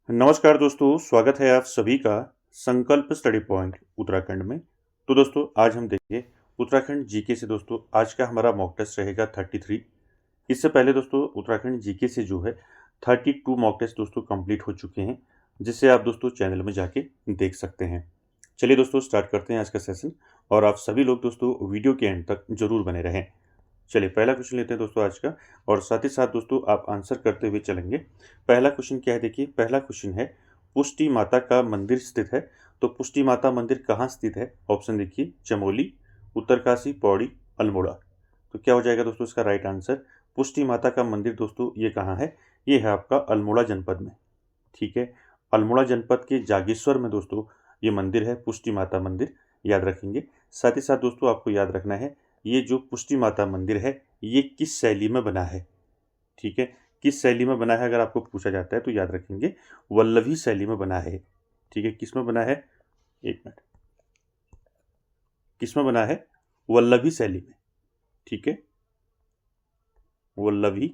नमस्कार दोस्तों, स्वागत है आप सभी का संकल्प स्टडी पॉइंट उत्तराखंड में। तो दोस्तों आज हम देखिए उत्तराखंड जीके से दोस्तों आज का हमारा मॉक टेस्ट रहेगा 33। इससे पहले दोस्तों उत्तराखंड जीके से जो है 32 मॉक टेस्ट दोस्तों कंप्लीट हो चुके हैं, जिसे आप दोस्तों चैनल में जाके देख सकते हैं। चलिए दोस्तों स्टार्ट करते हैं आज का सेशन, और आप सभी लोग दोस्तों वीडियो के एंड तक जरूर बने रहें। चलिए पहला क्वेश्चन लेते हैं दोस्तों आज का, और साथ ही साथ दोस्तों आप आंसर करते हुए चलेंगे। पहला क्वेश्चन क्या है, देखिए पहला क्वेश्चन है पुष्टि माता का मंदिर स्थित है। तो पुष्टि माता मंदिर कहाँ स्थित है? ऑप्शन देखिए चमोली, उत्तरकाशी, पौड़ी, अल्मोड़ा। तो क्या हो जाएगा दोस्तों इसका राइट आंसर? पुष्टि माता का मंदिर दोस्तों ये कहाँ है? ये है आपका अल्मोड़ा जनपद में। ठीक है, अल्मोड़ा जनपद के जागेश्वर में दोस्तों ये मंदिर है, पुष्टि माता मंदिर, याद रखेंगे। साथ ही साथ दोस्तों आपको याद रखना है ये जो पुष्टि माता मंदिर है ये किस शैली में बना है। ठीक है, किस शैली में बना है अगर आपको पूछा जाता है तो याद रखेंगे वल्लभी शैली में बना है। ठीक है, किस में बना है? एक मिनट, किस में बना है? वल्लभी शैली में। ठीक है, वल्लभी,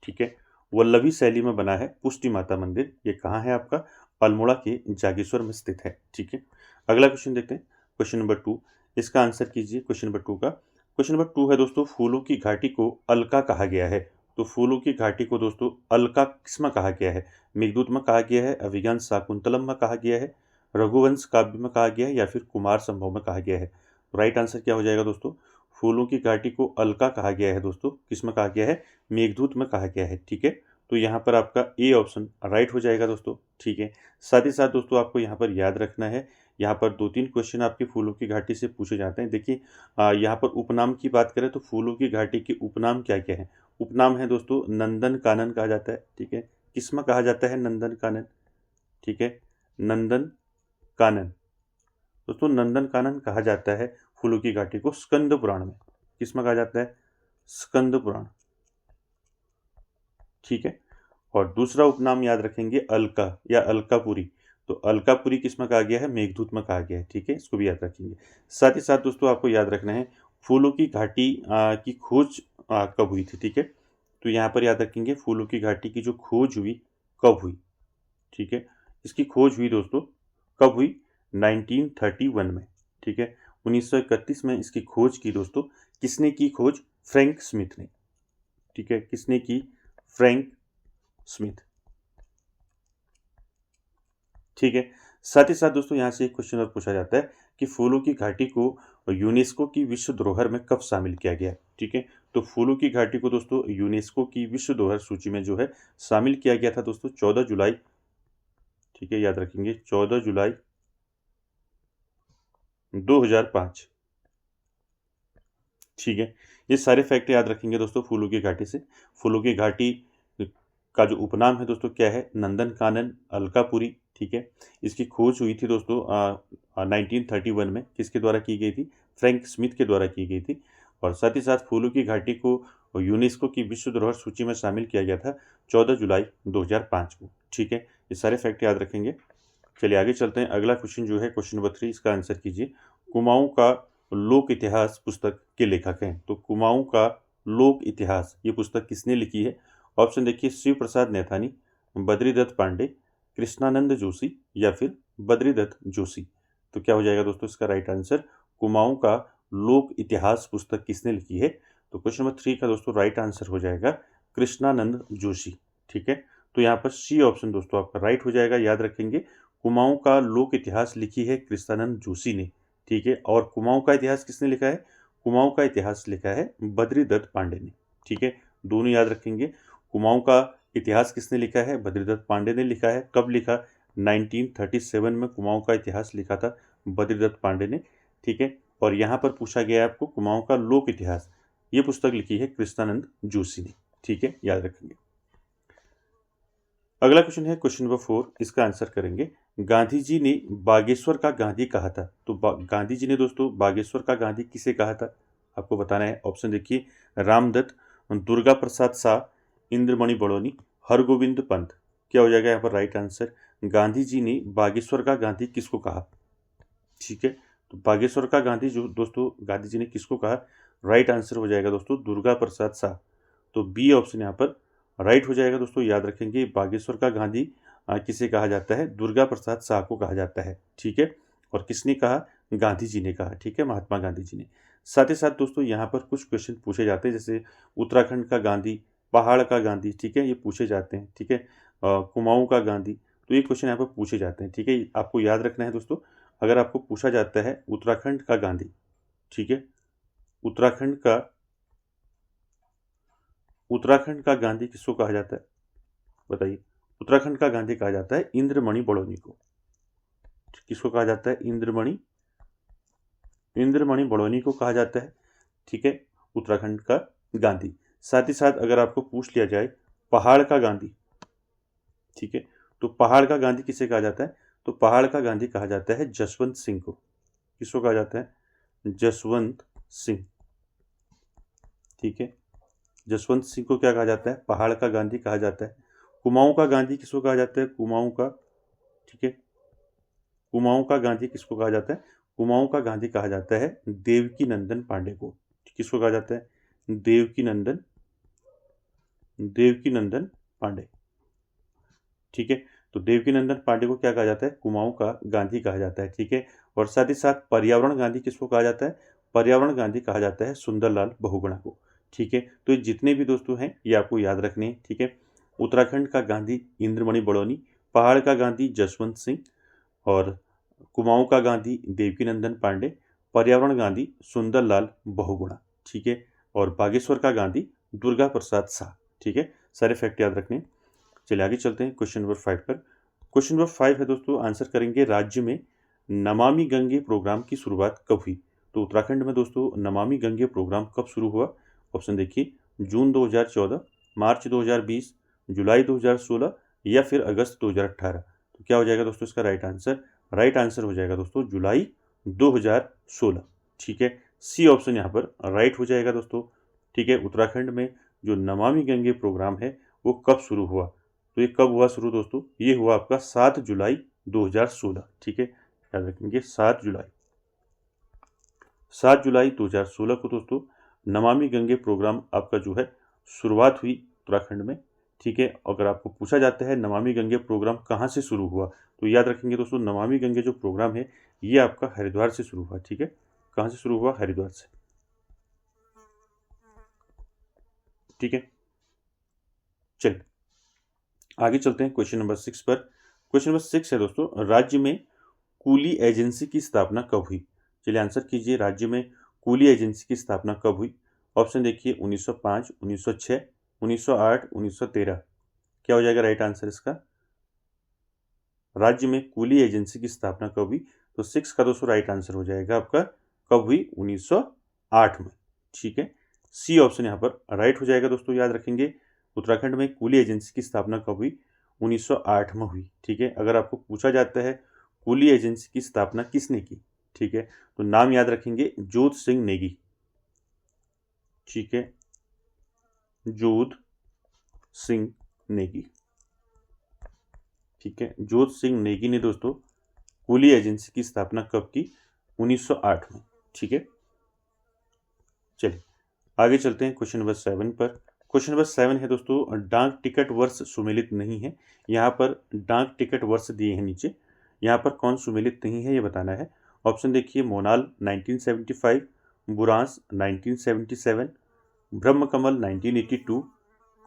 ठीक है, वल्लभी शैली में बना है पुष्टि माता मंदिर। ये कहाँ है आपका? अल्मोड़ा के जागेश्वर में स्थित है। ठीक है, अगला क्वेश्चन देखते हैं, क्वेश्चन नंबर 2। इसका आंसर कीजिए क्वेश्चन नंबर 2 का। क्वेश्चन नंबर 2 है दोस्तों फूलों की घाटी को अलका कहा गया है। तो फूलों की घाटी को दोस्तों अलका किसमें कहा गया है? मेघदूत में कहा गया है, अभिज्ञान शाकुंतलम में कहा गया है, रघुवंश काव्य में कहा गया है, या फिर कुमार संभव में कहा गया है? राइट आंसर क्या हो जाएगा दोस्तों? फूलों की घाटी को अलका कहा गया है दोस्तों, किसमें कहा गया है? मेघदूत में कहा गया है। ठीक है, तो यहाँ पर आपका ए ऑप्शन राइट हो जाएगा दोस्तों। ठीक है, साथ ही साथ दोस्तों आपको यहाँ पर याद रखना है, यहाँ पर 2-3 क्वेश्चन आपके फूलों की घाटी से पूछे जाते हैं। देखिए यहाँ पर उपनाम की बात करें तो फूलों की घाटी के उपनाम क्या क्या है? उपनाम है दोस्तों नंदन कानन कहा जाता है। ठीक है, किसमें कहा जाता है नंदन कानन? ठीक है, नंदन कानन, दोस्तों नंदन कानन कहा जाता है फूलों की घाटी को स्कंद पुराण में। किसमें कहा जाता है? स्कंद पुराण। ठीक है, और दूसरा उपनाम याद रखेंगे अलका या अलकापुरी। तो अलकापुरी किसमें कहा गया है? मेघदूत में कहा गया है। ठीक है, इसको भी याद रखेंगे। साथ ही साथ दोस्तों आपको याद रखना है फूलों की घाटी की खोज कब हुई थी। ठीक है, तो यहाँ पर याद रखेंगे फूलों की घाटी की जो खोज हुई कब हुई। ठीक है, इसकी खोज हुई दोस्तों कब हुई? 1931 में। ठीक है, 1931 में इसकी खोज की दोस्तों। किसने की खोज? फ्रैंक स्मिथ ने। ठीक है, किसने की? Frank Smith. ठीक है, साथ ही साथ दोस्तों यहाँ से एक क्वेश्चन और पूछा जाता है कि फूलों की घाटी को यूनेस्को की विश्व धरोहर में कब शामिल किया गया? ठीक है, तो फूलों की घाटी को दोस्तों यूनेस्को की विश्व धरोहर सूची में जो है शामिल किया गया था दोस्तों 14 जुलाई। ठीक है, याद रखेंगे 14 जुलाई 2005। ठीक है, ये सारे फैक्ट याद रखेंगे दोस्तों फूलों की घाटी से। फूलों की घाटी का जो उपनाम है दोस्तों क्या है? नंदन कानन, अलकापुरी। ठीक है, इसकी खोज हुई थी दोस्तों 1931 में। किसके द्वारा की गई थी? फ्रैंक स्मिथ के द्वारा की गई थी। और साथ ही साथ फूलों की घाटी को यूनेस्को की विश्व धरोहर सूची में शामिल किया गया था 14 जुलाई 2005 को। ठीक है, ये सारे फैक्ट याद रखेंगे। चलिए आगे चलते हैं, अगला क्वेश्चन जो है क्वेश्चन नंबर 3, इसका आंसर कीजिए। कुमाऊं का लोक इतिहास पुस्तक के लेखक हैं। तो कुमाऊं का लोक इतिहास ये पुस्तक किसने लिखी है? ऑप्शन देखिए शिव प्रसाद नैथानी, बद्रीदत्त पांडे, कृष्णानंद जोशी, या फिर बद्रीदत्त जोशी। तो क्या हो जाएगा दोस्तों इसका राइट आंसर? कुमाऊं का लोक इतिहास पुस्तक किसने लिखी है? तो क्वेश्चन नंबर 3 का दोस्तों राइट आंसर हो जाएगा कृष्णानंद जोशी। ठीक है, तो यहाँ पर सी ऑप्शन दोस्तों आपका राइट हो जाएगा। याद रखेंगे कुमाऊं का लोक इतिहास लिखी है कृष्णानंद जोशी ने। ठीक है, और कुमाऊं का इतिहास किसने लिखा है? कुमाऊं का इतिहास लिखा है बद्रीदत्त पांडे ने। ठीक है, दोनों याद रखेंगे। कुमाऊं का इतिहास किसने लिखा है? बद्रीदत्त पांडे ने लिखा है। कब लिखा? 1937 में कुमाऊं का इतिहास लिखा था बद्रीदत्त पांडे ने। ठीक है, और यहाँ पर पूछा गया है आपको कुमाऊं का लोक इतिहास, ये पुस्तक लिखी है कृष्णानंद जोशी ने। ठीक है, याद रखेंगे। अगला क्वेश्चन है क्वेश्चन नंबर 4, इसका आंसर करेंगे। गांधी जी ने बागेश्वर का गांधी कहा था। तो गांधी जी ने दोस्तों बागेश्वर का गांधी किसे कहा था? आपको बताना है। ऑप्शन देखिए रामदत्त, दुर्गा प्रसाद शाह, इंद्रमणि बड़ोनी, हरगोविंद पंत। क्या हो जाएगा यहाँ पर राइट आंसर? गांधी जी ने बागेश्वर का गांधी किसको कहा? ठीक है, तो बागेश्वर का गांधी जो दोस्तों गांधी जी ने किसको कहा? राइट आंसर हो जाएगा दोस्तों दुर्गा प्रसाद शाह। तो बी ऑप्शन यहाँ पर राइट हो जाएगा दोस्तों। याद रखेंगे बागेश्वर का गांधी किसे कहा जाता है? दुर्गा प्रसाद शाह को कहा जाता है, ठीक है। और किसने कहा? गांधी जी ने कहा, ठीक है, महात्मा गांधी जी ने। साथ ही साथ दोस्तों यहाँ पर कुछ क्वेश्चन पूछे जाते हैं, जैसे उत्तराखंड का गांधी, पहाड़ का गांधी, ठीक है, ये पूछे जाते हैं, ठीक है। कुमाऊं का गांधी, तो ये क्वेश्चन यहाँ पर पूछे जाते हैं, ठीक है। आपको याद रखना है दोस्तों, अगर आपको पूछा जाता है उत्तराखंड का गांधी, ठीक है, उत्तराखंड का गांधी किसको कहा जाता है? बताइए। उत्तराखंड का गांधी कहा जाता है इंद्रमणि बड़ौनी को। किसको कहा जाता है? इंद्रमणि बड़ौनी को कहा जाता है, ठीक है, उत्तराखंड का गांधी। साथ ही साथ अगर आपको पूछ लिया जाए पहाड़ का गांधी, ठीक है, तो पहाड़ का गांधी किसे कहा जाता है? तो पहाड़ का गांधी कहा जाता है जसवंत सिंह को। किसको कहा जाता है? जसवंत सिंह, ठीक है। जसवंत सिंह को क्या कहा जाता है? पहाड़ का गांधी कहा जाता है। कुमाऊं का गांधी किसको कहा जाता है? कुमाऊं का, ठीक है, कुमाऊं का गांधी किसको कहा जाता है? कुमाऊं का गांधी कहा जाता है देवकी नंदन पांडे को। किसको कहा जाता है? देवकी नंदन पांडे, ठीक है। तो देवकी नंदन पांडे को क्या कहा जाता है? कुमाऊं का गांधी कहा जाता है, ठीक है। और साथ ही साथ पर्यावरण गांधी किसको कहा जाता है? पर्यावरण गांधी कहा जाता है सुंदरलाल बहुगुणा को, ठीक है। तो ये जितने भी दोस्तों हैं ये आपको याद रखने हैं, ठीक है। उत्तराखंड का गांधी इंद्रमणि बड़ौनी, पहाड़ का गांधी जसवंत सिंह, और कुमाऊं का गांधी देवकीनंदन पांडे, पर्यावरण गांधी सुंदरलाल बहुगुणा, ठीक है। और बागेश्वर का गांधी दुर्गा प्रसाद शाह, ठीक है। सारे फैक्ट याद रखने। चलिए आगे चलते हैं क्वेश्चन नंबर 5 पर। क्वेश्चन नंबर 5 है दोस्तों, आंसर करेंगे राज्य में नमामि गंगे प्रोग्राम की शुरुआत कब हुई? तो उत्तराखंड में दोस्तों नमामि गंगे प्रोग्राम कब शुरू हुआ? ऑप्शन देखिए, जून 2014, मार्च 2020, जुलाई 2016 या फिर अगस्त 2018। तो क्या हो जाएगा दोस्तों इसका राइट आंसर? राइट आंसर हो जाएगा दोस्तों जुलाई 2016, ठीक है। सी ऑप्शन यहाँ पर राइट हो जाएगा दोस्तों, ठीक है। उत्तराखंड में जो नमामि गंगे प्रोग्राम है वो कब शुरू हुआ? तो ये कब हुआ शुरू दोस्तों? ये हुआ आपका 7 जुलाई 2016, ठीक है। याद रखेंगे 7 जुलाई 2016 को दोस्तों नमामि गंगे प्रोग्राम आपका जो है शुरुआत हुई उत्तराखंड में, ठीक है। अगर आपको पूछा जाता है नमामि गंगे प्रोग्राम कहाँ से शुरू हुआ, तो याद रखेंगे दोस्तों नमामि गंगे जो प्रोग्राम है ये आपका हरिद्वार से शुरू हुआ, ठीक है। कहाँ से शुरू हुआ? हरिद्वार से, ठीक है। चलिए आगे चलते हैं क्वेश्चन नंबर 6 पर। क्वेश्चन नंबर 6 है दोस्तों, राज्य में कूली एजेंसी की स्थापना कब हुई? चलिए आंसर कीजिए, राज्य में कूली एजेंसी की स्थापना कब हुई? ऑप्शन देखिए 1905, 1906, 1908, 1913। क्या हो जाएगा राइट आंसर इसका? राज्य में कूली एजेंसी की स्थापना कब हुई? तो 6 का दोस्तों राइट आंसर हो जाएगा आपका कब हुई? 1908 में, ठीक है। सी ऑप्शन यहाँ पर राइट हो जाएगा दोस्तों। याद रखेंगे उत्तराखंड में कूली एजेंसी की स्थापना कब हुई? 1908 में हुई, ठीक है। अगर आपको पूछा जाता है कूली एजेंसी की स्थापना किसने की, ठीक है, तो नाम याद रखेंगे जोत सिंह नेगी, ठीक है, जोत सिंह नेगी, ठीक है। जोत सिंह नेगी ने दोस्तों कूली एजेंसी की स्थापना कब की? 1908 में, ठीक है। चलिए आगे चलते हैं क्वेश्चन नंबर 7 पर। क्वेश्चन नंबर 7 है दोस्तों, डाक टिकट वर्ष सुमेलित नहीं है। यहाँ पर डाक टिकट वर्ष दिए हैं नीचे, यहाँ पर कौन सुमेलित नहीं है ये बताना है। ऑप्शन देखिए, मोनाल 1975, बुरांस 1977, ब्रह्मकमल 1982,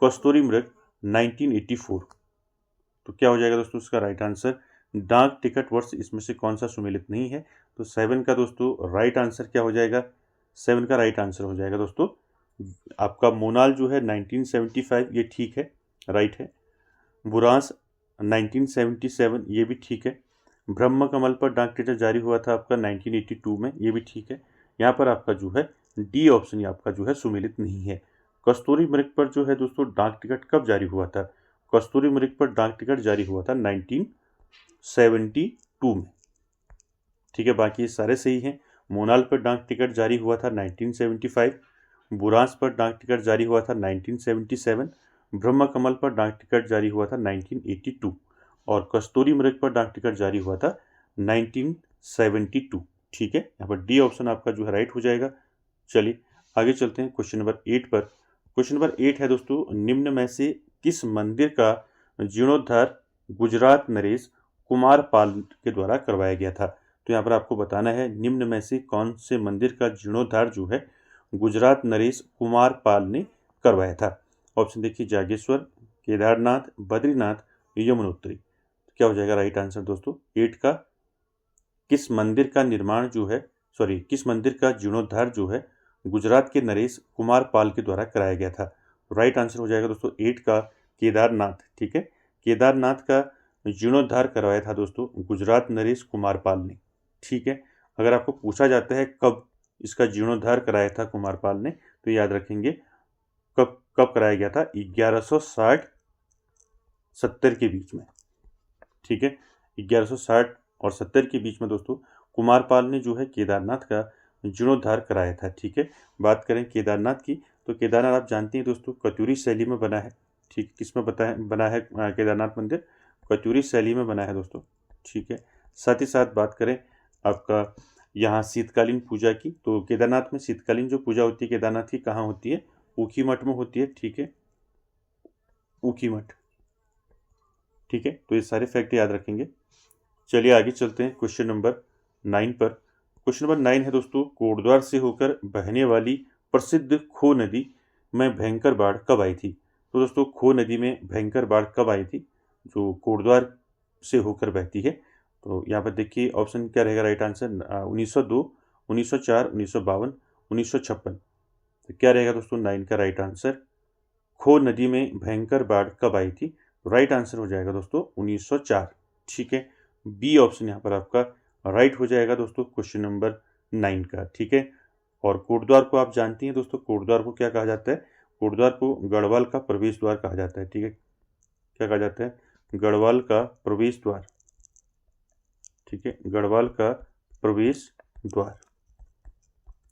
कस्तूरी मृग 1984। तो क्या हो जाएगा दोस्तों इसका राइट आंसर? डाक टिकट वर्ष इसमें से कौन सा सुमेलित नहीं है? तो 7 का दोस्तों राइट आंसर क्या हो जाएगा? 7 का राइट आंसर हो जाएगा दोस्तों आपका मोनाल जो है 1975, ये ठीक है, राइट है। बुरांस 1977, ये भी ठीक है। ब्रह्म कमल पर डाक टिकट जारी हुआ था आपका 1982 में, ये भी ठीक है। यहाँ पर आपका जो है डी ऑप्शन आपका जो है सुमेलित नहीं है। कस्तूरी मृग पर जो है दोस्तों डाक टिकट कब जारी हुआ था? कस्तूरी मृग पर डाक टिकट जारी हुआ था 1972 में, ठीक है। बाकी ये सारे सही हैं। मोनाल पर डाक टिकट जारी हुआ था 1975, बुरांस पर डाक टिकट जारी हुआ था 1977, ब्रह्म कमल पर डाक टिकट जारी हुआ था 1982 और कस्तूरी मृग पर डाक टिकट जारी हुआ था 1972, ठीक है। यहाँ पर डी ऑप्शन आपका जो है राइट हो जाएगा। चलिए आगे चलते हैं क्वेश्चन नंबर 8 पर। क्वेश्चन नंबर 8 है दोस्तों, निम्न में से किस मंदिर का जीर्णोद्धार गुजरात नरेश कुमार पाल के द्वारा करवाया गया था? तो यहाँ पर आपको बताना है निम्न में से कौन से मंदिर का जीर्णोद्धार जो है गुजरात नरेश कुमार पाल ने करवाया था? ऑप्शन देखिए, जागेश्वर, केदारनाथ, बद्रीनाथ, यमुनोत्री। क्या हो जाएगा राइट आंसर दोस्तों? 8 का किस मंदिर का निर्माण जो है किस मंदिर का जीर्णोद्धार जो है गुजरात के नरेश कुमार पाल के द्वारा कराया गया था? राइट आंसर हो जाएगा दोस्तों 8 का केदारनाथ। ठीक है, केदारनाथ का जीर्णोद्धार करवाया था दोस्तों गुजरात नरेश कुमार पाल ने। ठीक है, अगर आपको पूछा जाता है कब इसका जीर्णोद्धार कराया था कुमार पाल ने, तो याद रखेंगे कब कब कराया गया था? 1160-70 के बीच में। ठीक है, 1160 और 70 के बीच में दोस्तों कुमार पाल ने जो है केदारनाथ का जीर्णोद्धार कराया था। ठीक है, बात करें केदारनाथ की, तो केदारनाथ आप जानते हैं दोस्तों कत्यूरी शैली में बना है। ठीक, किसमें बना है केदारनाथ मंदिर? कत्यूरी शैली में बना है दोस्तों। ठीक है, साथ ही साथ बात करें आपका यहाँ शीतकालीन पूजा की, तो केदारनाथ में शीतकालीन जो पूजा होती है केदारनाथ की कहाँ होती है? ऊखी मठ में होती है। ठीक है, ऊखी मठ। ठीक है, तो ये सारे फैक्ट याद रखेंगे। चलिए आगे चलते हैं क्वेश्चन नंबर 9 पर। क्वेश्चन नंबर 9 है दोस्तों, कोटद्वार से होकर बहने वाली प्रसिद्ध खो नदी में भयंकर बाढ़ कब आई थी? तो दोस्तों खो नदी में भयंकर बाढ़ कब आई थी जो कोटद्वार से होकर बहती है? तो यहाँ पर देखिए ऑप्शन क्या रहेगा राइट आंसर? 1902, 1904, 1952, 1956। तो क्या रहेगा दोस्तों 9 का राइट आंसर? खो नदी में भयंकर बाढ़ कब आई थी? राइट आंसर हो जाएगा दोस्तों 1904। ठीक है, बी ऑप्शन यहाँ पर आपका राइट हो जाएगा दोस्तों क्वेश्चन नंबर 9 का। ठीक है, और कोटद्वार को आप जानती हैं दोस्तों, कोटद्वार को क्या कहा जाता है? कोटद्वार को गढ़वाल का प्रवेश द्वार कहा जाता है। ठीक है, क्या कहा जाता है? गढ़वाल का प्रवेश द्वार। ठीक है, गढ़वाल का प्रवेश द्वार।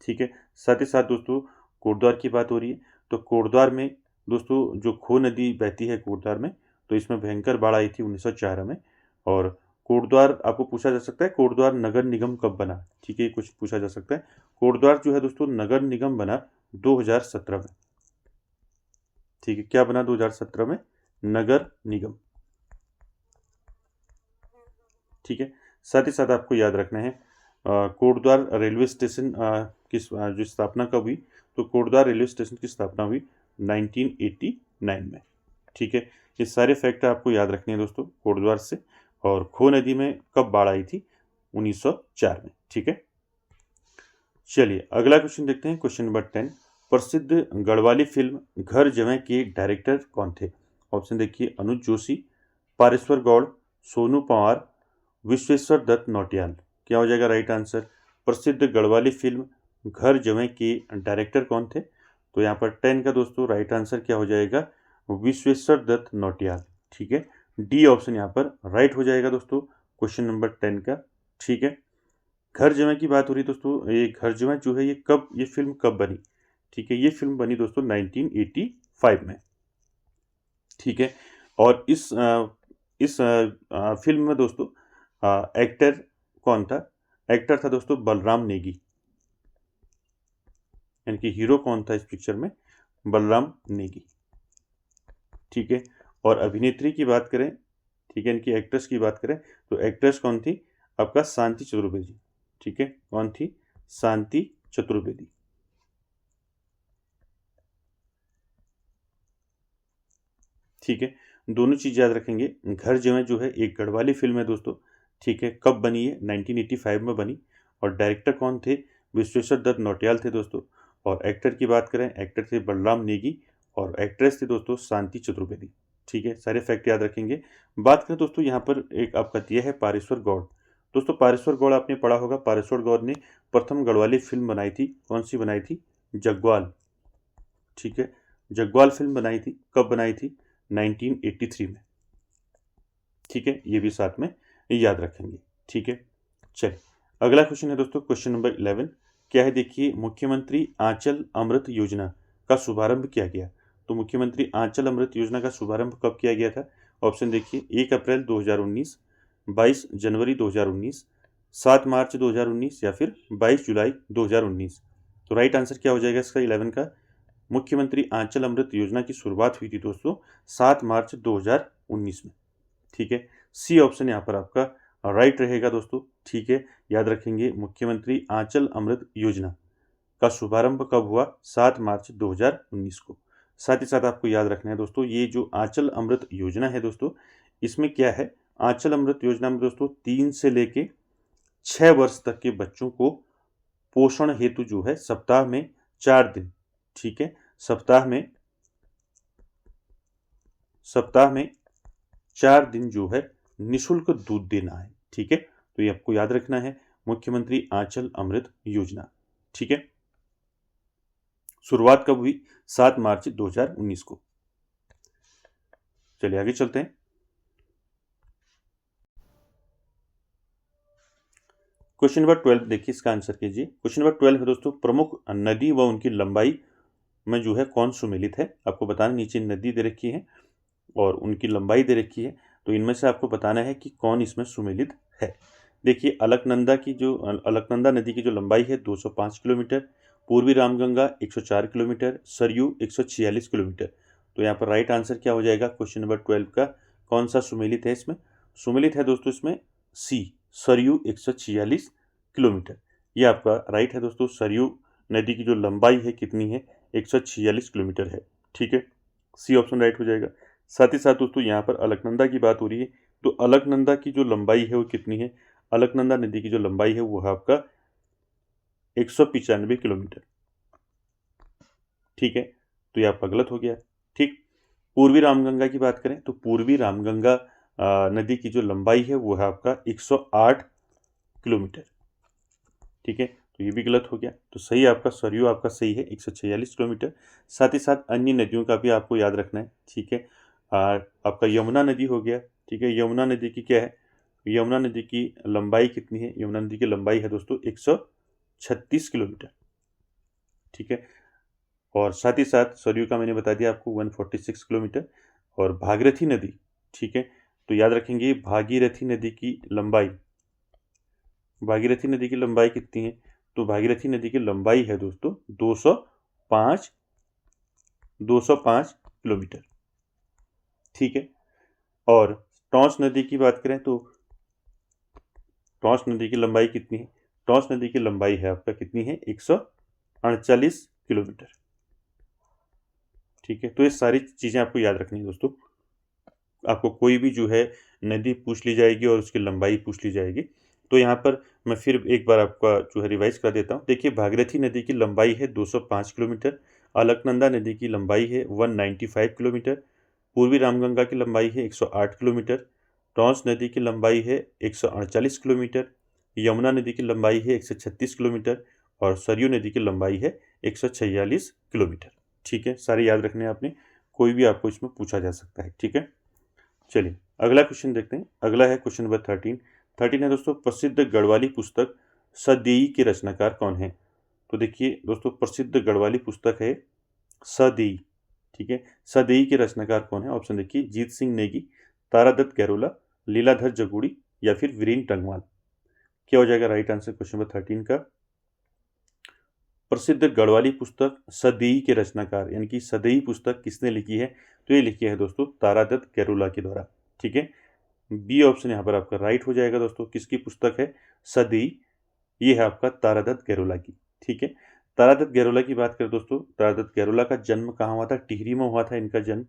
ठीक है, साथ ही साथ दोस्तों कोटद्वार की बात हो रही है, तो कोटद्वार में दोस्तों जो खो नदी बहती है कोटद्वार में, तो इसमें भयंकर बाढ़ आई थी 1904 में। और कोटद्वार आपको पूछा जा सकता है कोटद्वार नगर निगम कब बना? ठीक है, कुछ पूछा जा सकता है। कोटद्वार जो है दोस्तों नगर निगम बना 2017 में। ठीक है, क्या बना 2017 में? नगर निगम। ठीक है, साथ ही साथ आपको याद रखना है कोटद्वार रेलवे स्टेशन की जो स्थापना कब हुई? तो कोटद्वार रेलवे स्टेशन की स्थापना हुई 1989 में। ठीक है, ये सारे फैक्ट आपको याद रखने हैं दोस्तों कोटद्वार से। और खो नदी में कब बाढ़ आई थी? 1904 में। ठीक है, चलिए अगला क्वेश्चन देखते हैं, क्वेश्चन नंबर 10। प्रसिद्ध गढ़वाली फिल्म घर जमाई के डायरेक्टर कौन थे? ऑप्शन देखिए, अनुज जोशी, पारेश्वर गौड़, सोनू पंवार, विश्वेश्वर दत्त नौटियाल। क्या हो जाएगा राइट आंसर? प्रसिद्ध गढ़वाली फिल्म घर जमाई के डायरेक्टर कौन थे? तो यहाँ पर 10 का दोस्तों राइट आंसर क्या हो जाएगा? विश्वेश्वर दत्त नौटियाल। ठीक है, डी ऑप्शन यहाँ पर राइट हो जाएगा दोस्तों क्वेश्चन नंबर 10 का। ठीक है, घर जमाई की बात हो रही है दोस्तों, ये घर जमाई जो है ये फिल्म कब बनी? ठीक है, ये फिल्म बनी दोस्तों 1985 में। ठीक है, और इस फिल्म में दोस्तों एक्टर कौन था? एक्टर था दोस्तों बलराम नेगी, यानी कि हीरो कौन था इस पिक्चर में? बलराम नेगी। ठीक है, और अभिनेत्री की बात करें, ठीक है, इनकी एक्ट्रेस की बात करें, तो एक्ट्रेस कौन थी? आपका शांति चतुर्वेदी। ठीक है, कौन थी? शांति चतुर्वेदी। ठीक है, दोनों चीज़ याद रखेंगे। घर जमाई जो है एक गढ़वाली फिल्म है दोस्तों। ठीक है, कब बनी है? 1985 में बनी। और डायरेक्टर कौन थे? विश्वेश्वर दत्त नौटियाल थे दोस्तों। और एक्टर की बात करें, एक्टर थे बलराम नेगी, और एक्ट्रेस थी दोस्तों शांति चतुर्वेदी। ठीक है, सारे फैक्ट याद रखेंगे। बात करें दोस्तों यहाँ पर एक आपका दिया है पारेश्वर गौड़। दोस्तों पारेश्वर गौड़ आपने पढ़ा होगा, पारेश्वर गौड़ ने प्रथम गढ़वाली फिल्म बनाई थी, कौन सी बनाई थी? जग्वाल। ठीक है, जग्वाल फिल्म बनाई थी, कब बनाई थी? 1983 में। ठीक है, ये भी साथ में याद रखेंगे। ठीक है, चलिए अगला क्वेश्चन है दोस्तों क्वेश्चन नंबर 11। क्या है देखिए, मुख्यमंत्री आंचल अमृत योजना का शुभारंभ किया गया? तो मुख्यमंत्री आंचल अमृत योजना का शुभारंभ कब किया गया था? ऑप्शन देखिए, 1 अप्रैल 2019, 22 जनवरी 2019, 7 मार्च 2019, या फिर 22 जुलाई 2019। तो राइट आंसर क्या हो जाएगा इसका 11 का? मुख्यमंत्री आंचल अमृत योजना की शुरुआत हुई थी दोस्तों 7 मार्च 2019 में। ठीक है, सी ऑप्शन यहाँ पर आपका राइट रहेगा दोस्तों। ठीक है, याद रखेंगे मुख्यमंत्री आंचल अमृत योजना का शुभारंभ कब हुआ? 7 मार्च 2019 को। साथ ही साथ आपको याद रखना है दोस्तों, ये जो आंचल अमृत योजना है दोस्तों, इसमें क्या है, आंचल अमृत योजना में दोस्तों 3 से लेके 6 वर्ष तक के बच्चों को पोषण हेतु जो है सप्ताह में 4 दिन, ठीक है, सप्ताह में 4 दिन जो है निःशुल्क दूध देना है। ठीक है, तो ये आपको याद रखना है, मुख्यमंत्री आंचल अमृत योजना। ठीक है, शुरुआत कब हुई? 7 मार्च 2019 को। चलिए आगे चलते हैं। क्वेश्चन नंबर 12 देखिए, इसका आंसर कीजिए। क्वेश्चन नंबर 12 है दोस्तों, प्रमुख नदी व उनकी लंबाई में जो है कौन सुमेलित है? आपको बताना, नीचे नदी दे रखी है और उनकी लंबाई दे रखी है, तो इनमें से आपको बताना है कि कौन इसमें सुमेलित है। देखिए, अलकनंदा नदी की जो लंबाई है 205 किलोमीटर, पूर्वी रामगंगा 104 किलोमीटर, सरयू 146 किलोमीटर। तो यहाँ पर राइट आंसर क्या हो जाएगा क्वेश्चन नंबर 12 का? कौन सा सुमेलित है इसमें? सुमेलित है दोस्तों इसमें सी, सरयू 146 किलोमीटर। ये आपका राइट है दोस्तों। सरयू नदी की जो लंबाई है कितनी है? 146 किलोमीटर है। ठीक है, सी ऑप्शन राइट हो जाएगा। साथ ही साथ दोस्तों यहाँ पर अलकनंदा की बात हो रही है, तो अलकनंदा की जो लंबाई है वो कितनी है? अलकनंदा नदी की जो लंबाई है वो है आपका 195 किलोमीटर। ठीक है, तो ये आपका गलत हो गया। ठीक, पूर्वी रामगंगा की बात करें तो पूर्वी रामगंगा नदी की जो लंबाई है वो है आपका 108 किलोमीटर। ठीक है, तो ये भी गलत हो गया। तो सही आपका सरयू आपका सही है 146 किलोमीटर। साथ ही साथ अन्य नदियों का भी आपको याद रखना है। ठीक है, आपका यमुना नदी हो गया। ठीक है, यमुना नदी की क्या है? यमुना नदी की लंबाई कितनी है? यमुना नदी की लंबाई है दोस्तों 136 किलोमीटर। ठीक है, और साथ ही साथ सरयू का मैंने बता दिया आपको 146 किलोमीटर। और भागीरथी नदी, ठीक है, तो याद रखेंगे भागीरथी नदी की लंबाई कितनी है? तो भागीरथी नदी की लंबाई है दोस्तों 205 किलोमीटर। ठीक है, और टॉन्स नदी की बात करें तो टॉन्स नदी की लंबाई कितनी है? टॉन्स नदी की लंबाई है आपका कितनी है? 138 किलोमीटर। ठीक है, तो ये सारी चीज़ें आपको याद रखनी है दोस्तों। आपको कोई भी जो है नदी पूछ ली जाएगी और उसकी लंबाई पूछ ली जाएगी, तो यहाँ पर मैं फिर एक बार आपका जो है रिवाइज कर देता हूँ। देखिए, भागीरथी नदी की लंबाई है 205 किलोमीटर, अलकनंदा नदी की लंबाई है 195 किलोमीटर, पूर्वी रामगंगा की लंबाई है 108 किलोमीटर, टॉन्स नदी की लंबाई है 148 किलोमीटर, यमुना नदी की लंबाई है 136 किलोमीटर और सरयू नदी की लंबाई है 146 किलोमीटर। ठीक है, सारे याद रखने हैं आपने, कोई भी आपको इसमें पूछा जा सकता है। ठीक है, चलिए अगला क्वेश्चन देखते हैं। अगला है क्वेश्चन नंबर 13 है दोस्तों, प्रसिद्ध गढ़वाली पुस्तक सदेई के रचनाकार कौन है? तो देखिए दोस्तों, प्रसिद्ध गढ़वाली पुस्तक है सदेई। ठीक है, सदेई के रचनाकार कौन है? ऑप्शन देखिए, जीत सिंह नेगी, तारादत्त गैरोला, लीलाधर जगूड़ी या फिर वीरेन टंगवाल। क्या हो जाएगा राइट आंसर क्वेश्चन नंबर 13 का? प्रसिद्ध गढ़वाली पुस्तक सदेई के रचनाकार यानी कि सदेई पुस्तक किसने लिखी है? तो ये लिखी है दोस्तों तारादत्त गैरोला के द्वारा। ठीक है, बी ऑप्शन यहाँ पर आपका राइट हो जाएगा दोस्तों। किसकी पुस्तक है? सदेई, ये है आपका तारादत्त गैरोला की। ठीक है, तारादत्त गैरोला की बात करें दोस्तों, तारादत्त गैरोला का जन्म कहाँ हुआ था? टिहरी में हुआ था इनका जन्म।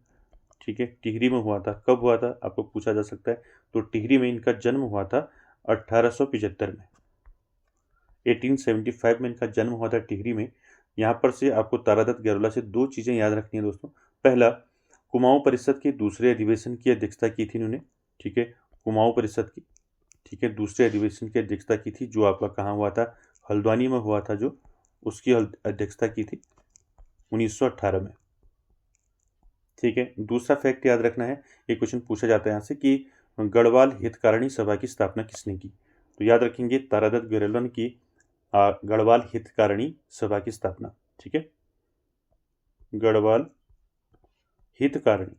ठीक है, टिहरी में हुआ था। कब हुआ था आपको पूछा जा सकता है, तो टिहरी में इनका जन्म हुआ था 1875 में। 1875 में इनका जन्म हुआ था टिहरी में। यहाँ पर से आपको तारादत्त गैरोला से दो चीज़ें याद रखनी है दोस्तों। पहला, कुमाऊं परिषद के दूसरे अधिवेशन की अध्यक्षता की थी इन्होंने। ठीक है, कुमाऊं परिषद की, ठीक है, दूसरे अधिवेशन की अध्यक्षता की थी, जो आपका कहाँ हुआ था? हल्द्वानी में हुआ था, जो उसकी अध्यक्षता की थी 1918 में। ठीक है, दूसरा फैक्ट याद रखना है, ये क्वेश्चन पूछा जाता है यहाँ से कि गढ़वाल हितकारिणी सभा की स्थापना किसने की? तो याद रखेंगे तारादत्त गैरोला ने की गढ़वाल हितकारिणी सभा की स्थापना। ठीक है, गढ़वाल हितकारिणी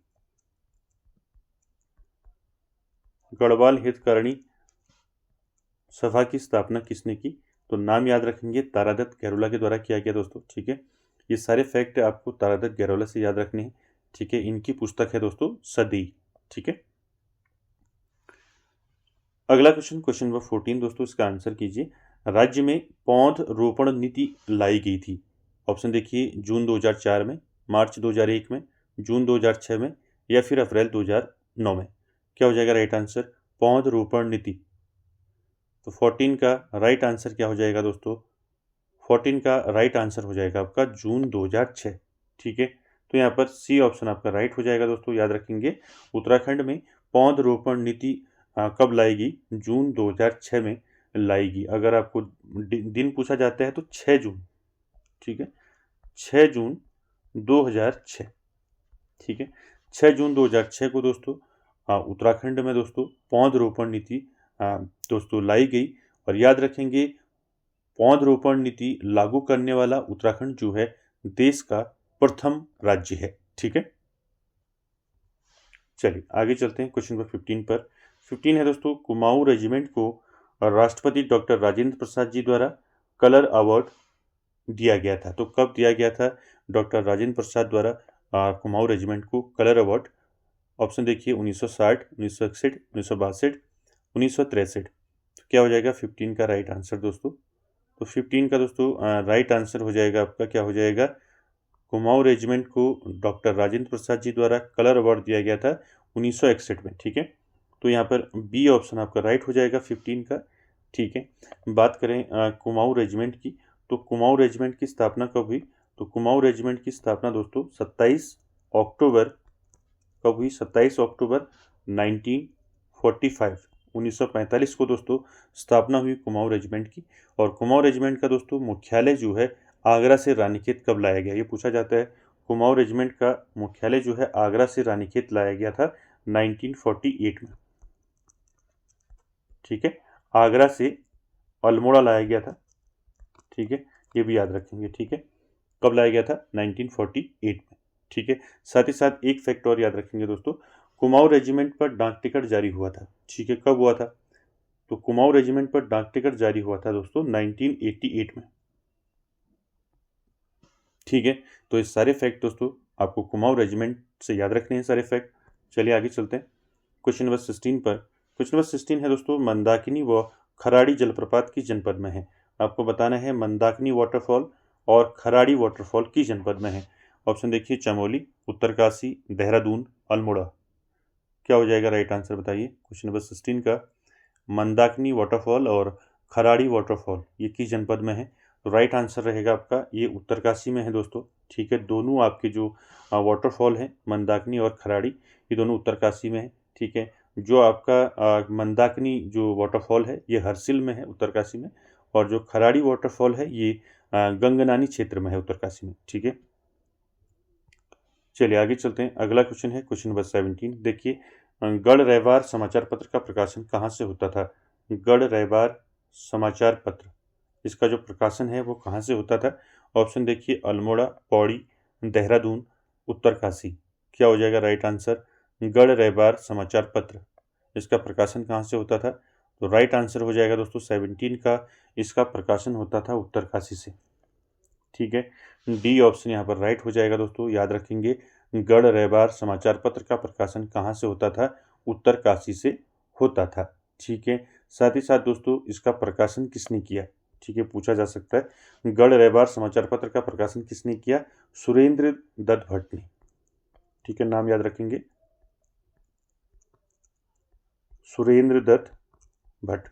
सभा की स्थापना किसने की? तो नाम याद रखेंगे तारादत्त गैरोला के द्वारा किया गया दोस्तों। ठीक है, ये सारे फैक्ट आपको तारादत्त गैरोला से याद रखने हैं, ठीक है। इनकी पुस्तक है दोस्तों सदी, ठीक है। अगला क्वेश्चन नंबर 14 दोस्तों, इसका आंसर कीजिए। राज्य में पौध रोपण नीति लाई गई थी। ऑप्शन देखिए, जून 2004 में, मार्च 2001 में, जून 2006 में, या फिर अप्रैल 2009 में। क्या हो जाएगा राइट आंसर? पौध रोपण नीति। तो 14 का राइट आंसर क्या हो जाएगा दोस्तों? 14 का राइट आंसर हो जाएगा आपका जून 2006, ठीक है। तो यहाँ पर सी ऑप्शन आपका राइट हो जाएगा दोस्तों, याद रखेंगे। उत्तराखंड में पौध रोपण नीति कब लाएगी? जून 2006 में लाएगी। अगर आपको दिन पूछा जाता है तो 6 जून, ठीक है, 6 जून 2006, ठीक है। 6 जून 2006 को दोस्तों उत्तराखंड में दोस्तों पौध रोपण नीति दोस्तों लाई गई। और याद रखेंगे, पौध रोपण नीति लागू करने वाला उत्तराखंड जो है देश का प्रथम राज्य है, ठीक है। चलिए आगे चलते हैं क्वेश्चन नंबर 15 पर। 15 है दोस्तों, कुमाऊं रेजिमेंट को राष्ट्रपति डॉक्टर राजेंद्र प्रसाद जी द्वारा कलर अवार्ड दिया गया था। तो कब दिया गया था डॉक्टर राजेंद्र प्रसाद द्वारा कुमाऊं रेजिमेंट को कलर अवार्ड? ऑप्शन देखिए, 1960, 1961, 1962, 1963। तो क्या हो जाएगा 15 का राइट आंसर दोस्तों? तो 15 का दोस्तों राइट आंसर हो जाएगा आपका, क्या हो जाएगा? कुमाऊं रेजिमेंट को डॉक्टर राजेंद्र प्रसाद जी द्वारा कलर अवार्ड दिया गया था 1961 में, ठीक है। तो यहाँ पर बी ऑप्शन आपका राइट हो जाएगा 15 का, ठीक है। बात करें कुमाऊं रेजिमेंट की, तो कुमाऊं रेजिमेंट की स्थापना कब हुई? तो कुमाऊं रेजिमेंट की स्थापना दोस्तों 27 अक्टूबर कब हुई? 27 अक्टूबर 1945, 1945 को दोस्तों स्थापना हुई कुमाऊं रेजिमेंट की। और कुमाऊं रेजिमेंट का दोस्तों मुख्यालय जो है आगरा से रानीखेत कब लाया गया? ये पूछा जाता है। कुमाऊं रेजिमेंट का मुख्यालय जो है आगरा से रानीखेत लाया गया था 1948 में, ठीक है। आगरा से अल्मोड़ा लाया गया था, ठीक है, ये भी याद रखेंगे, ठीक है। कब लाया गया था? 1948 में, ठीक है। साथ ही साथ एक फैक्ट और याद रखेंगे दोस्तों, कुमाऊं रेजिमेंट पर डाक टिकट जारी हुआ था, ठीक है। कब हुआ था? तो कुमाऊं रेजिमेंट पर डाक टिकट जारी हुआ था दोस्तों 1988 में, ठीक है। तो ये सारे फैक्ट दोस्तों आपको कुमाऊं रेजिमेंट से याद रखने हैं, सारे फैक्ट। चलिए आगे चलते हैं क्वेश्चन नंबर 16 पर। क्वेश्चन नंबर 16 है दोस्तों, मंदाकिनी व खराड़ी जलप्रपात किस जनपद में है? आपको बताना है मंदाकिनी वाटरफॉल और खराड़ी वाटरफॉल किस जनपद में है। ऑप्शन देखिए, चमोली, उत्तरकाशी, देहरादून, अल्मोड़ा। क्या हो जाएगा राइट आंसर बताइए क्वेश्चन नंबर 16 का? मंदाकिनी वाटरफॉल और खराड़ी वाटरफॉल ये किस जनपद में है? तो राइट आंसर रहेगा आपका ये उत्तरकाशी में है दोस्तों, ठीक है। दोनों आपके जो वाटरफॉल है मंदाकिनी और खराड़ी, ये दोनों उत्तरकाशी में है, ठीक है। जो आपका मंदाकिनी जो वाटरफॉल है ये हरसिल में है उत्तरकाशी में, और जो खराड़ी वाटरफॉल है ये गंगनानी क्षेत्र में है उत्तरकाशी में, ठीक है। चलिए आगे चलते हैं। अगला क्वेश्चन है क्वेश्चन नंबर 17। देखिए, गढ़ रहवार समाचार पत्र का प्रकाशन कहाँ से होता था? गढ़ रहवार समाचार पत्र, इसका जो प्रकाशन है वो कहाँ से होता था? ऑप्शन देखिए, अल्मोड़ा, पौड़ी, देहरादून, उत्तरकाशी। क्या हो जाएगा राइट आंसर? गढ़ रहवार समाचार पत्र, इसका प्रकाशन कहाँ से होता था? तो राइट आंसर हो जाएगा दोस्तों 17 का, इसका प्रकाशन होता था उत्तरकाशी से, ठीक है। डी ऑप्शन यहाँ पर राइट हो जाएगा दोस्तों, याद रखेंगे। गढ़ रहवार समाचार पत्र का प्रकाशन कहाँ से होता था? उत्तरकाशी से होता था, ठीक है। साथ ही साथ दोस्तों इसका प्रकाशन किसने किया, ठीक है, पूछा जा सकता है। गढ़ रहवार समाचार पत्र का प्रकाशन किसने किया? सुरेंद्र दत्त भट्ट ने, ठीक है, नाम याद रखेंगे, सुरेंद्र दत्त भट्ट,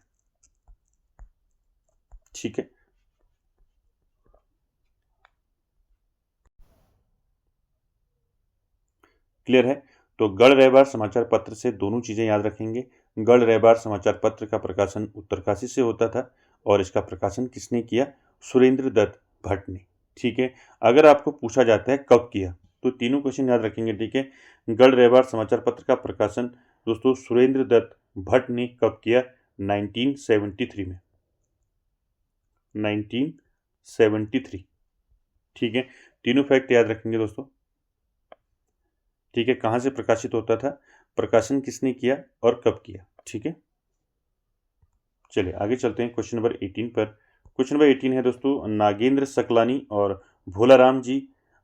ठीक है। क्लियर है? तो गढ़ रहवार समाचार पत्र से दोनों चीज़ें याद रखेंगे। गढ़ रहवार समाचार पत्र का प्रकाशन उत्तरकाशी से होता था और इसका प्रकाशन किसने किया? सुरेंद्र दत्त भट्ट ने, ठीक है। अगर आपको पूछा जाता है कब किया, तो तीनों क्वेश्चन याद रखेंगे, ठीक है। गढ़ रहवार समाचार पत्र का प्रकाशन दोस्तों सुरेंद्र दत्त भट्ट ने कब किया? 1973 में, 1973, ठीक है। तीनों फैक्ट याद रखेंगे दोस्तों, ठीक है। कहाँ से प्रकाशित होता था, प्रकाशन किसने किया और कब किया, ठीक है। चलिए आगे चलते हैं क्वेश्चन नंबर 18 पर। क्वेश्चन नंबर 18 है दोस्तों, नागेंद्र सकलानी और भोलाराम जी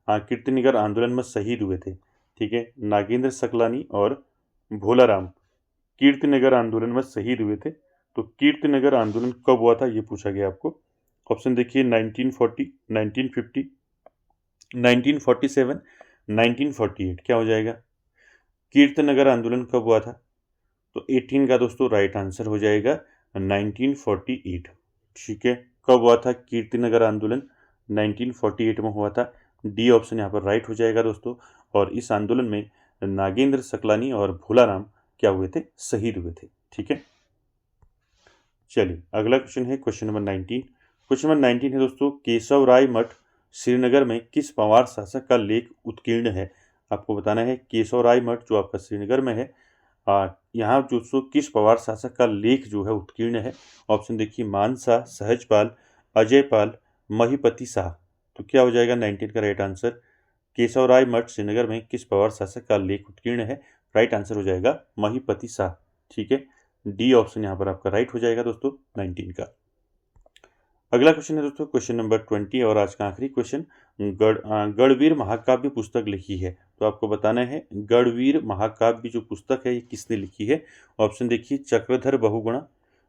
कीर्तिनगर आंदोलन में शहीद हुए थे। ठीक है, नागेंद्र सकलानी और भोलाराम कीर्तिनगर आंदोलन में शहीद हुए थे। तो कीर्तिनगर आंदोलन कब हुआ था ये पूछा गया आपको। ऑप्शन देखिए 1940, 1950, 1947, 1948। क्या हो जाएगा? कीर्तिनगर आंदोलन कब हुआ था? तो 18 का दोस्तों राइट आंसर हो जाएगा 1948। ठीक है, कब हुआ था कीर्तिनगर आंदोलन? 1948 में हुआ था। डी ऑप्शन यहाँ पर राइट हो जाएगा दोस्तों। और इस आंदोलन में नागेंद्र सकलानी और भोलाराम क्या हुए थे? शहीद हुए थे। ठीक है, चलिए अगला क्वेश्चन है क्वेश्चन नंबर 19। क्वेश्चन नंबर 19 है दोस्तों, केशव राय मठ श्रीनगर में किस पंवार शासक का लेख उत्कीर्ण है? आपको बताना है केशव राय मठ जो आपका श्रीनगर में है, यहाँ जो किस पंवार शासक का लेख जो है उत्कीर्ण है। ऑप्शन देखिए मानसा, सहजपाल, अजयपाल, महीपति शाह। तो क्या हो जाएगा 19 का राइट आंसर? केशव राय मठ श्रीनगर में किस पंवार शासक का लेख उत्कीर्ण है? राइट आंसर हो जाएगा महीपति शाह। ठीक है, डी ऑप्शन यहाँ पर आपका राइट हो जाएगा दोस्तों 19 का। अगला क्वेश्चन है दोस्तों क्वेश्चन नंबर 20 और आज का आखिरी क्वेश्चन। गढ़वीर महाकाव्य पुस्तक लिखी है, तो आपको बताना है गढ़वीर महाकाव्य जो पुस्तक है ये किसने लिखी है। ऑप्शन देखिए चक्रधर बहुगुणा,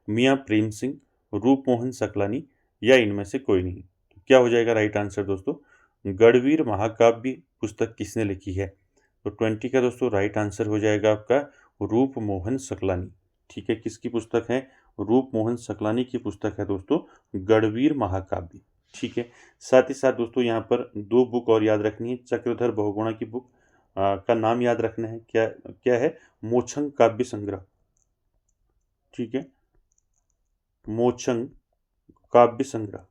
मियाँ प्रेम सिंह, रूप मोहन सकलानी या इनमें से कोई नहीं। तो क्या हो जाएगा राइट आंसर दोस्तों? गढ़वीर महाकाव्य पुस्तक किसने लिखी है? तो 20 का दोस्तों राइट आंसर हो जाएगा आपका रूप मोहन सकलानी। ठीक है, किसकी पुस्तक है? रूप मोहन सकलानी की पुस्तक है दोस्तों गढ़वीर महाकाव्य। ठीक है, साथ ही साथ दोस्तों यहाँ पर दो बुक और याद रखनी है। चक्रधर बहुगुणा की बुक का नाम याद रखना है, क्या क्या है? मोक्षंग काव्य संग्रह। ठीक है, मोक्षंग काव्य संग्रह,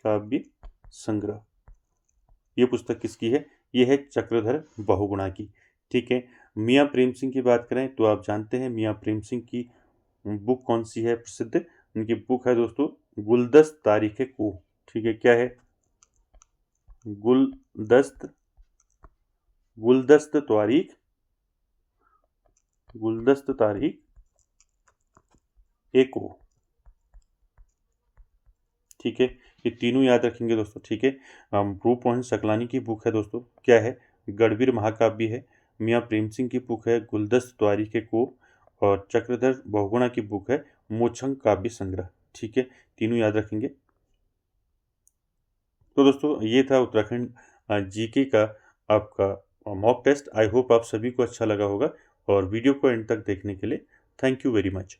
काव्य संग्रह ये पुस्तक किसकी है? ये है चक्रधर बहुगुणा की। ठीक है, मियाँ प्रेम सिंह की बात करें तो आप जानते हैं मियाँ प्रेम सिंह की बुक कौन सी है प्रसिद्ध? उनकी बुक है दोस्तों गुलदस्त तारीख को। ठीक है, क्या है? गुलदस्त, गुलदस्त तारीख, गुलदस्त तारीख एको। ठीक है, ये तीनों याद रखेंगे दोस्तों। ठीक है, रूप मोहन सकलानी की बुक है दोस्तों क्या है? गढ़वीर महाकाव्य है। मियाँ प्रेम सिंह की बुक है गुलदस्त तारीख को, और चक्रधर बहुगुणा की बुक है मोक्षंग काव्य संग्रह। ठीक है, तीनों याद रखेंगे। तो दोस्तों ये था उत्तराखंड जीके का आपका मॉक टेस्ट। आई होप आप सभी को अच्छा लगा होगा, और वीडियो को एंड तक देखने के लिए थैंक यू वेरी मच।